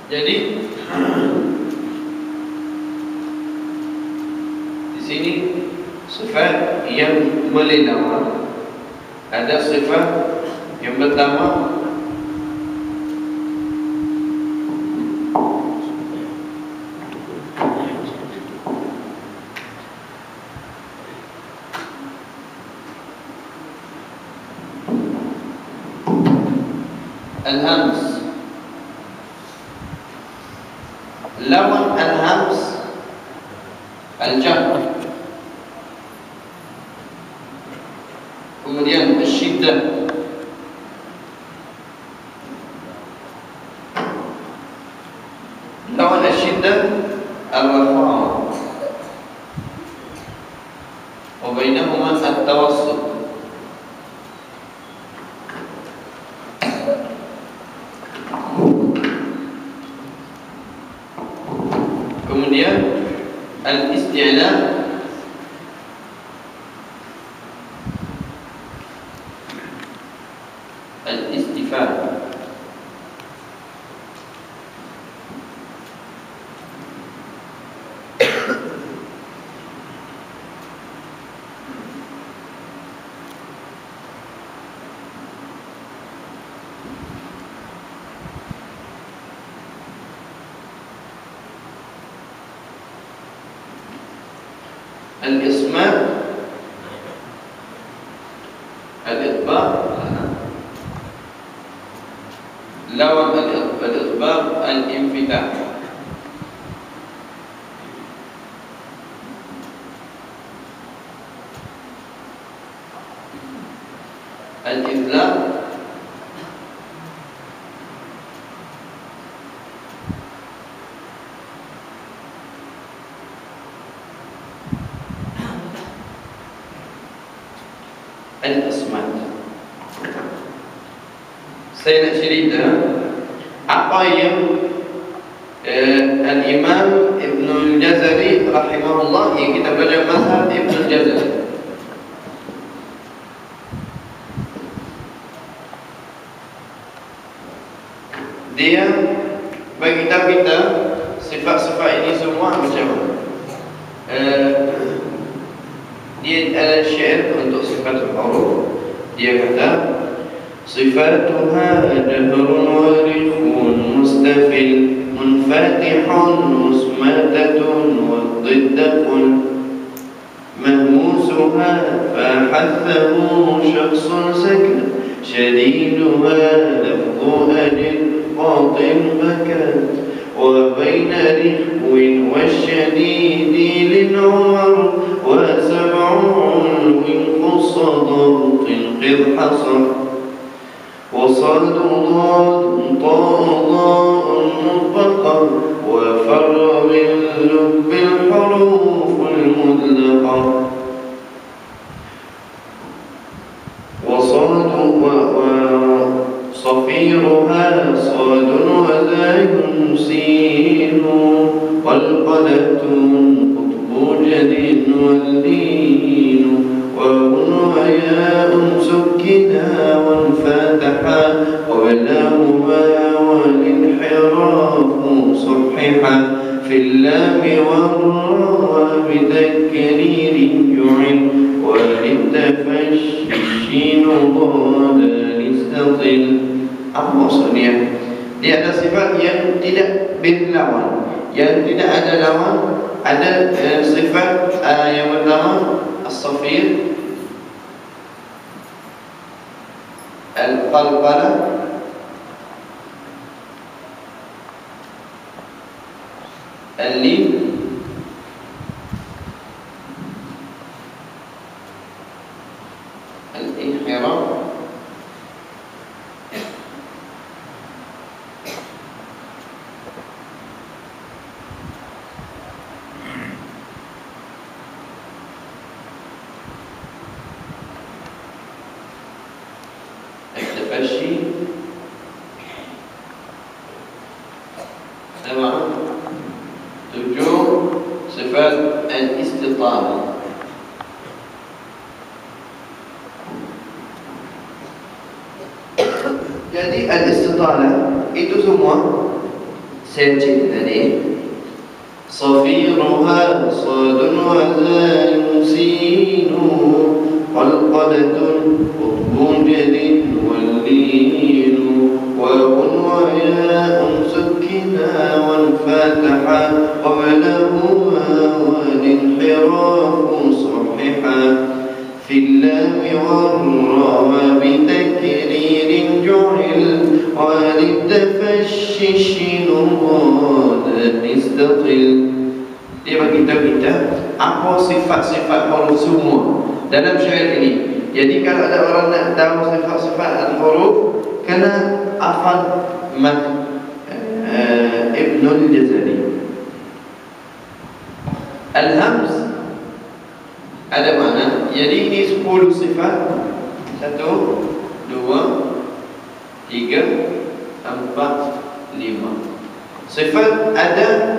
Jadi di sini sifat yang melinawan. Ada sifat yang pertama al-hams. Lawan al-hams al-jahr. Kemudian al-syiddah. Lawan al-syiddah al-raha. Wa bainahuma at-tawassut. Kemudian al-isti'la, al-istifal. Al-isma, al-ikhbar. Lawan al-ikhbar al-infitah. Al-idlaq, al-ismat. Saya nak cerita apa yang Al-Imam Ibn Al-Jazari rahimahullah, yang kita belajar mazhab Ibn Al-Jazari. Dia bagi kita sifat-sifat ini semua macam mana. Dia ada syair untuk sifat al-huruf. Dia kata sifatuha jahrun warifun mustafil munfatihun musmatatun waddiddakun mahmusuha fahathahu syakhsun sakan syadiduha lafdu ajin qatin bakat wa baina rihwin wasyadidi lin'umar wa sab'un min qusadartin qid hasar وصاد ضاد طاء مطبقا وفر من لب الحروف المطلقة وصاد وصفيرها صاد وزاي سين والقلة قطب جد والدين وياء سكنا وانفتحا قبلهما والانحراف صححا في اللام والراء بتكرير يعن وللتفشي الشين ضاد لستطل. Apa maksudnya? Dia ada sifat yang tidak berlawan, yang tidak ada lawan. Ada sifat yang pertama as-safir, al-qalqala, al-lin, al-inhiraf, tafashi. Nama 7 sifat al-istitalah. Jadi al-istitalah itu semua saya cek tadi. Safiruha sadun wa zalun sinu wal qadatun qutbun jadin wal linu wa wa ya'un sukina wal fataha qablahu wal inhirafu sahiha fil lam wal ra bitakririn ju'il wal tafashshi shinun istatil. Dia beritahu kita apa sifat-sifat huruf semua dalam syair ini. Jadi kalau ada orang nak tahu sifat-sifat al-huruf, kena hafal Ibnul Jazari. Al-hamz ada mana? Jadi ini 10 sifat. 1, 2, 3, 4, 5. Sifat ada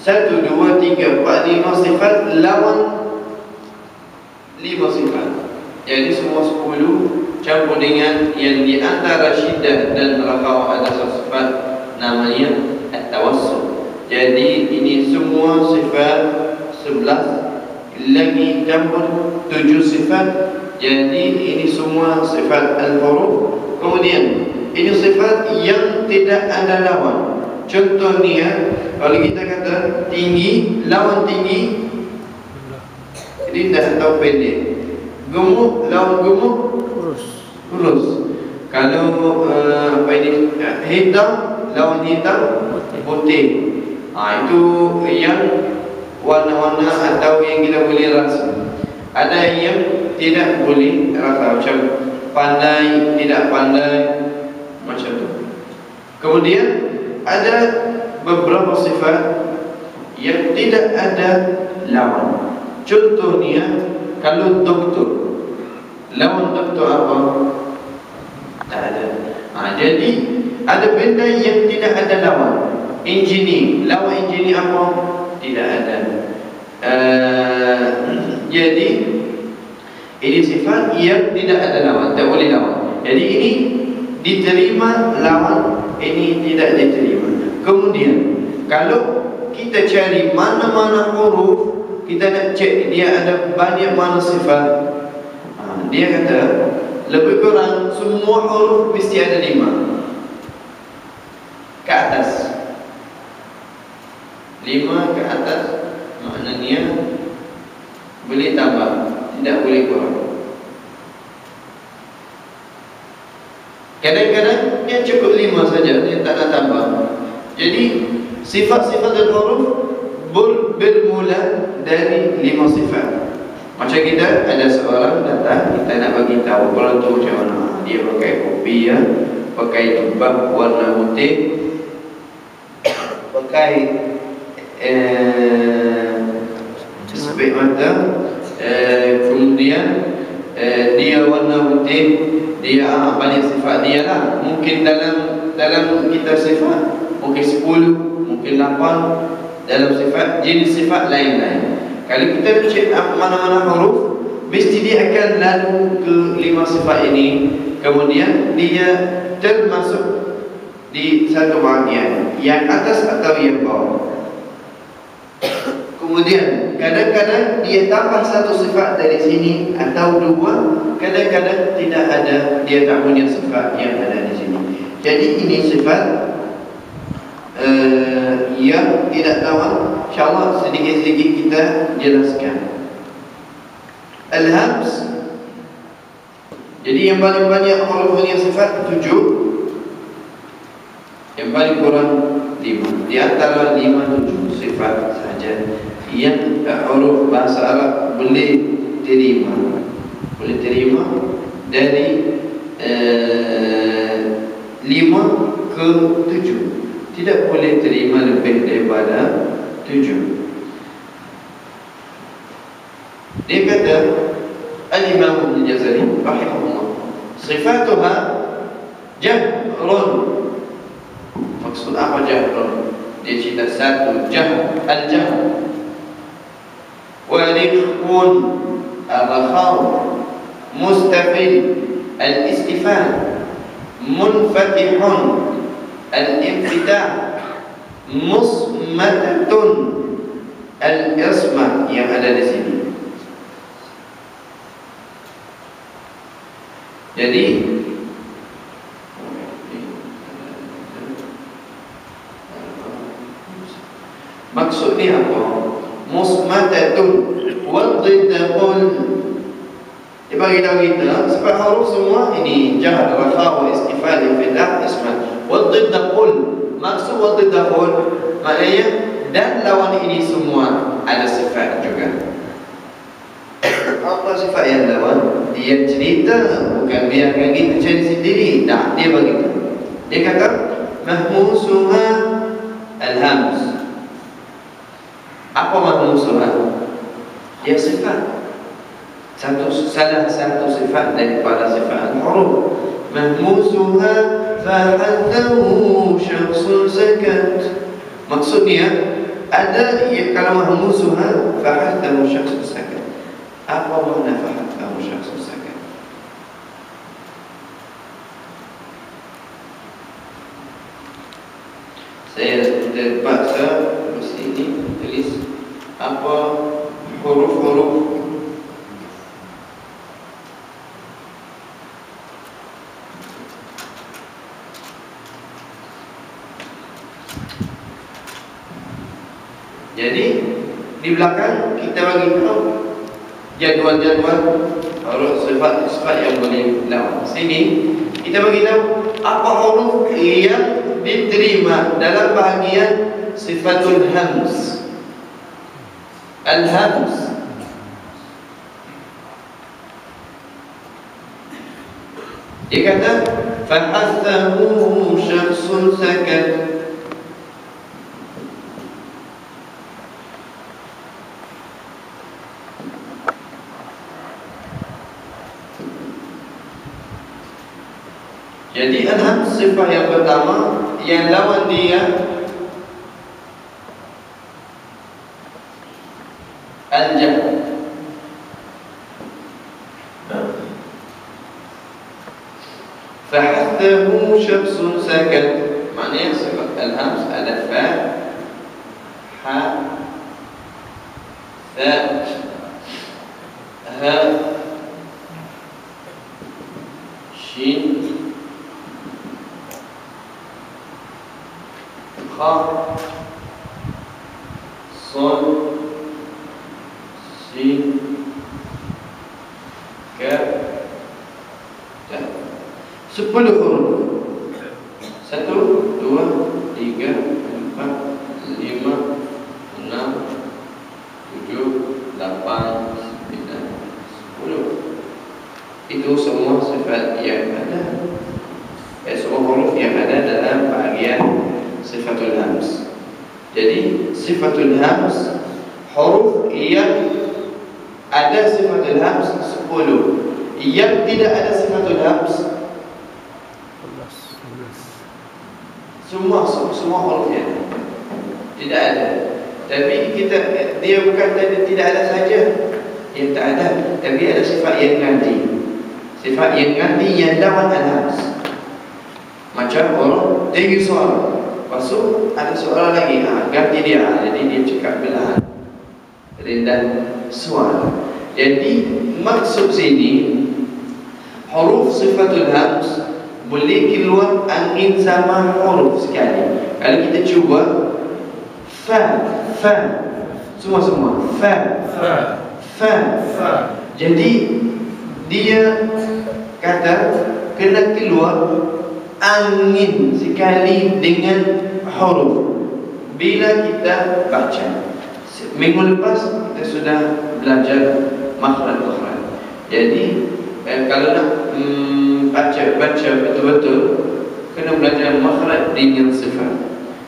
1, 2, 3, 4, 5 sifat lawan 5 sifat. Jadi semua 10 campur dengan yang di antara syiddah dan rakhawah ada sifat namanya at-tawassul. Jadi ini semua sifat 11 lagi campur 7 sifat. Jadi ini semua sifat al-huruf. Kemudian ini sifat yang tidak ada lawan. Contohnya kalau kita kata tinggi, lawan tinggi rendah atau pendek. Gemuk, lawan gemuk kurus. Kalau apa ini hitam, lawan hitam putih. Itu yang warna-warna atau yang kita boleh rasa. Ada yang tidak boleh rasa, macam pandai, tidak pandai, macam tu. Kemudian ada beberapa sifat yang tidak ada lawan. Contohnya kalau doktor, lawan doktor apa? Tak ada. Jadi ada benda yang tidak ada lawan. Engineer, lawan engineer apa? Tidak ada. Jadi ini sifat yang tidak ada lawan, tak boleh lawan. Jadi ini diterima lawan, ini tidak diterima. Kemudian kalau kita cari mana-mana huruf, kita nak cek dia ada banyak mana sifat. Dia kata lebih kurang semua huruf mesti ada 5 ke atas. 5 ke atas maknanya boleh tambah, tidak boleh kurang. Kadang-kadang dia cukup 5 saja, dia tak nak tambah. Jadi sifat-sifat al-huruf bermula dari 5 sifat. Macam kita ada seorang datang, kita nak bagi tahu orang tu macam mana. Dia pakai kopi ya, pakai jubah warna putih, pakai sepek mata, kemudian dia warna putih, dia banyak sifat dia lah. Mungkin dalam kita sifat mungkin 10, mungkin 8 dalam sifat, jenis sifat lain-lain. Kalau kita cek mana-mana huruf, mesti dia akan lalu ke 5 sifat ini. Kemudian dia termasuk di satu bahagian, yang atas atau yang bawah. Kemudian kadang-kadang dia tambah satu sifat dari sini atau 2, kadang-kadang tidak ada, dia tak punya sifat yang ada di sini. Jadi ini sifat yang tidak lawan. InsyaAllah sedikit-sedikit kita jelaskan. Al-hamz, jadi yang paling banyak huruf yang sifat 7, yang paling kurang 5. Di antara 5-7 sifat saja yang huruf bahasa Arab boleh terima dari 5 ke 7. Tidak boleh terima lebih daripada 7. Dia kata Al-Imam Ibn Jazari rahimahullah, sifatuha Jahrun. Maksud apa jahrun? Dia cerita satu jahr, al-jahr. Wa rikhun al-khaw, mustafil al-istifal, munfatihun al-infitah, musmatatun al-ismah yang ada di sini. Jadi maksudnya apa? Musmatatun wal dhidqul. Dia bagi tahu kita sebab huruf semua ini jahr, rafa, wa istifal, infitah, ismah. Wal dhidqul, maksud wal dhidqul maknanya dan lawan ini semua ada sifat juga. Apa sifat yang lawan? Dia cerita, bukan biarkan kita cari sendiri. Tak, dia begitu. Dia kata mahmusuha al-hams. Apa mahmusuha? Dia sifat. Salah satu sifat daripada sifat al-huruf. Mahmusuha fa'addahu syakhsun sakat. Maksudnya ada kalau mahmusuha fa'addahu syakhsun sakat. Apa makna fa'addahu syakhsun sakat? Saya terpaksa di sini tulis apa huruf-huruf jadi di belakang kita bagi tahu jadual-jadual huruf sifat yang boleh lawan. Sini kita bagi tahu apa huruf yang diterima dalam bahagian sifatul hams. Al-hams. Dia kata fahathahu syakhsun sakat. Jadi al-hams sifat yang pertama yang lawan dia al-jahr. Fahathahu syakhsun sakat. Maknanya sifat al-hams ada fa, ha, tha, ha, shin, kha, son, sin, kaf, ta. 10 huruf. 1, 2, 3, 4, 5, 6, 7, 8, 9, 10. Itu semua sifat yang ada. Semua huruf yang ada dalam bahagian sifatul hams. Jadi sifatul hams huruf yang ada sifatul hams 10. Yang tidak ada sifatul hams semua hurufnya tidak ada. Tapi dia bukan tidak ada saja yang tak ada, tapi ada sifat yang ganti. Sifat yang ganti yang lawan al-hams. Macam orang tinggi suara, lepas tu ada suara lagi, ganti dia. Jadi dia cakap belahan, rendah suara. Jadi maksud sini huruf sifatul hams boleh keluar angin sama huruf sekali. Kalau kita cuba fa, semua fa. Jadi dia kata kena keluar angin sekali dengan huruf bila kita baca. Minggu lepas kita sudah belajar makhraj. Jadi kalau nak baca betul-betul kena belajar makhraj dengan sifat.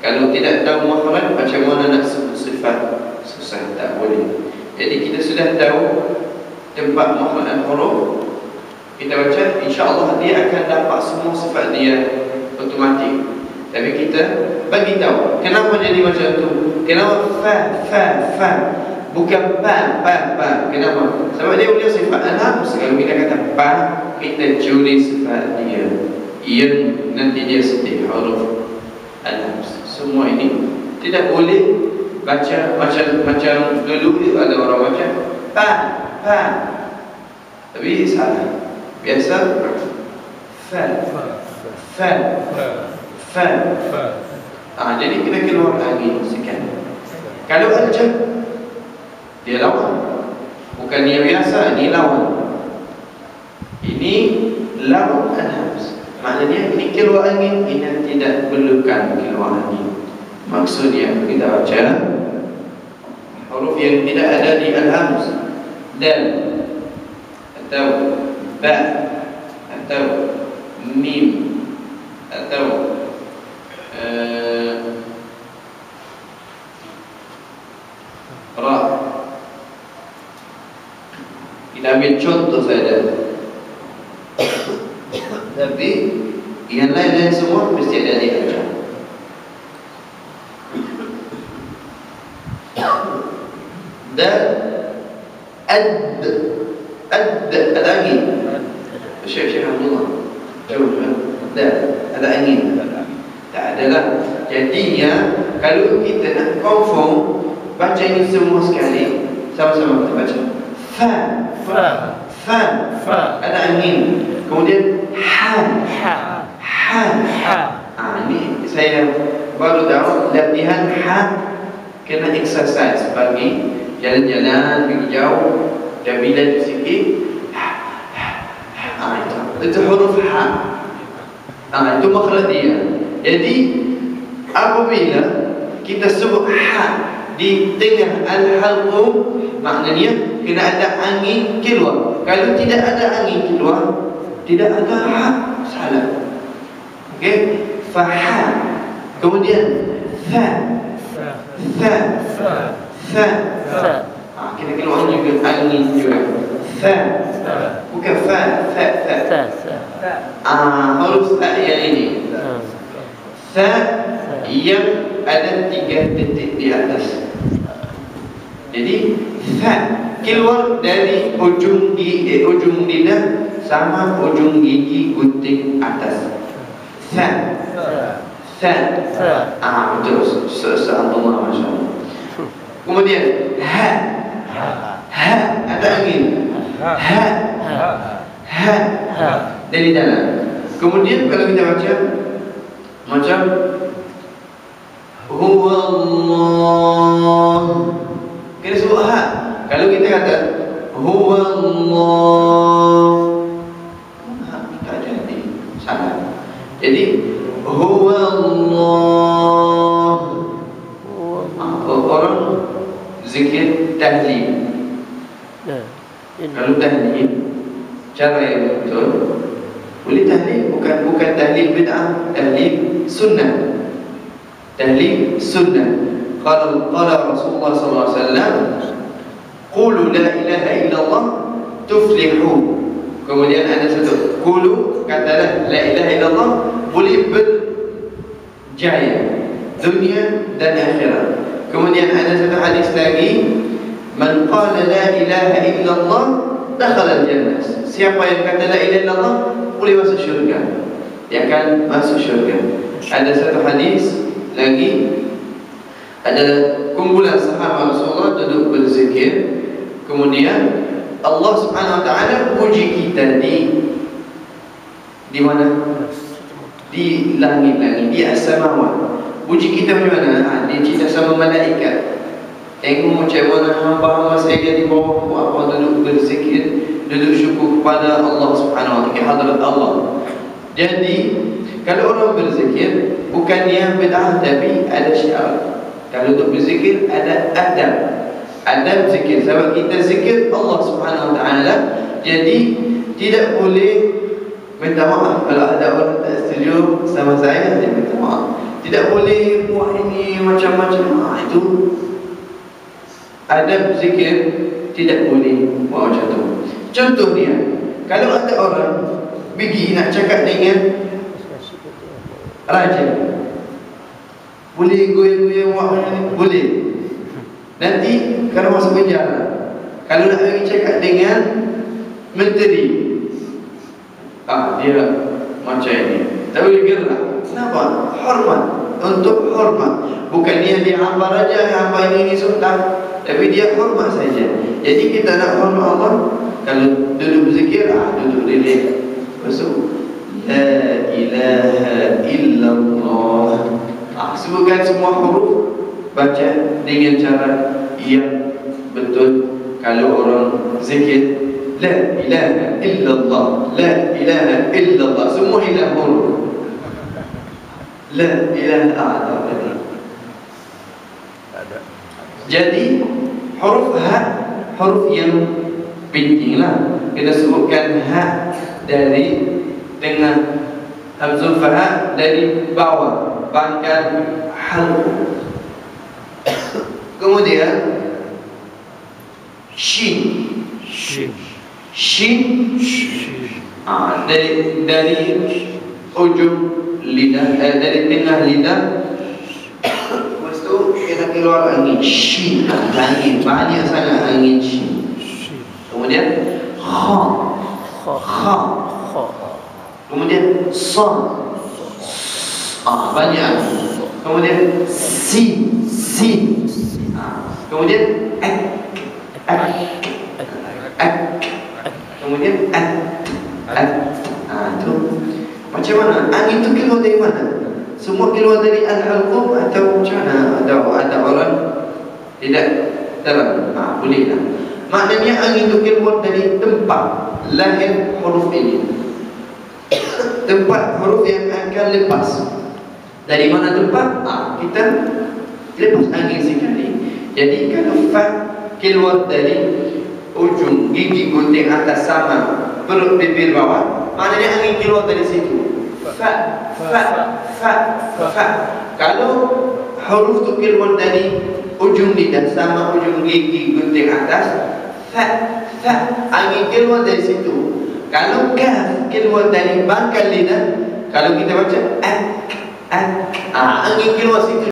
Kalau tidak tahu makhraj, macam mana nak sebut sifat? Susah, tak boleh. Jadi kita sudah tahu tempat makhraj huruf, kita baca, insya-Allah dia akan dapat semua sifat dia otomatik. Tapi kita bagi tahu kenapa jadi macam tu. Kenapa fa bukan pa. Kenapa? Sebab dia punya sifat al-hams. Kalau kita kata pa, kita curi sifat dia yang nanti dia sedih huruf al-hams. Semua ini tidak boleh baca macam dulu ada orang baca pa. Tapi salah. Biasa fa. Jadi kena keluar angin sekian. Kalau al-jam, dia lawan. Bukan dia biasa, ini lawan. Ini lawan al-hams. Maknanya ini keluar angin, ini tidak perlukan keluar angin. Maksudnya kita baca huruf yang tidak ada di al-hams, dal atau ba atau mim atau ra. Kita ambil contoh saja. Tapi yang lain semua mesti ada di al-jam. Dan ada angin. Syekh Abdullah coba ada angin. Tak ada lah. Jadinya kalau kita nak confirm, baca ini semua sekali, sama-sama kita baca fa ada angin. Kemudian ha. Ini saya baru tahu latihan ha. Kena exercise pagi, jalan-jalan pergi jauh, dan bila sikit itu huruf ha. Itu makhraj dia. Jadi apabila kita sebut ha di tengah al-halqum, maknanya kena ada angin keluar. Kalau tidak ada angin keluar, tidak ada ha, salah. Okey, fa ha. Kemudian fa. Kita keluar juga angin juga. Fa. Bukan fa. Huruf fa yang ini. Fa yang ada 3 titik di atas. Jadi fa keluar dari ujung lidah sama ujung gigi gunting atas. Fa. Betul. Seandainya masya-Allah. Kemudian ha ada angin. Ha dari dalam. Kemudian kalau kita baca macam huwallah, kita sebut ha. Kalau kita kata huwallah, tak jadi, salah. Jadi huwallah. Orang zikir tahlil. Kalau tahlil cara yang betul, boleh tahlil, bukan tahlil bid'ah, tahlil sunnah. Tahlil sunnah. Qala Rasulullah sallallahu alaihi wasallam, qulu la ilaha illallah tuflihu. Kemudian ada satu, qulu, katalah la ilaha illallah, boleh berjaya dunia dan akhirat. Kemudian ada satu hadis lagi, man qala la ilaha illallah dakhala al-jannah. Siapa yang kata la ilaha illallah boleh masuk syurga. Dia akan masuk syurga. Ada satu hadis lagi, ada kumpulan sahabat Rasulullah duduk berzikir. Kemudian Allah Subhanahu wa taala puji kita di mana? Di langit-langit, di as-samawat. Puji kita macam mana? Dia cerita sama malaikat. Tengok macam mana hamba saya di bawah apa duduk berzikir, duduk syukur kepada Allah Subhanahu wa taala, hadirat Allah. Jadi kalau orang berzikir bukan yang bid'ah, tapi ada syarat. Kalau untuk berzikir ada adab. Adab zikir. Sebab kita zikir Allah Subhanahu wa taala, jadi tidak boleh minta maaf. Kalau ada orang tak setuju sama saya, dia minta maaf. Tidak boleh buat ini macam-macam. Itu adab zikir, tidak boleh buat macam tu. Contohnya, Kalau ada orang pergi nak cakap dengan raja, boleh goyang-goyang awak ni? Boleh. Nanti kalau masuk penjara. Kalau nak pergi cakap dengan menteri, dia macam ini, tak boleh gerak. Kenapa? Hormat. Untuk hormat. Bukan dia hamba raja, hamba ini sultan, tapi dia hormat saja. Jadi kita nak hormat Allah. Kalau duduk berzikir, duduk relax. Masuk La ilaha illallah. Sebutkan semua huruf, baca dengan cara yang betul. Kalau orang zikir, La ilaha illallah, La ilaha illallah, semua hilang huruf. La ilaha illallah. Jadi huruf ha, huruf yang penting lah. Kita sebutkan ha dari tengah, hamzul fa dari bawah, pangkal halq. Kemudian shin, shin, dari ujung lidah, dari tengah lidah. Lepas tu kita keluar angin shin, angin banyak sangat angin shin. Kemudian kha, kemudian son, banyak. Kemudian sin, kemudian ak, kemudian tu macam mana? Angin tu keluar dari mana? Semua keluar dari al-halqum atau macam mana? Ada orang tidak terang. Bolehlah. Maknanya angin itu keluar dari tempat lahir huruf ini, tempat huruf yang akan lepas. Dari mana tempat? Kita lepas angin sekali. Jadi kalau fa keluar dari ujung gigi gunting atas sama perut bibir bawah, maknanya angin keluar dari situ. Fa. Kalau huruf itu keluar dari ujung lidah sama ujung gigi gunting atas, fa, angin keluar dari situ. Kalau kaf keluar dari pangkal lidah, kalau kita baca angin keluar situ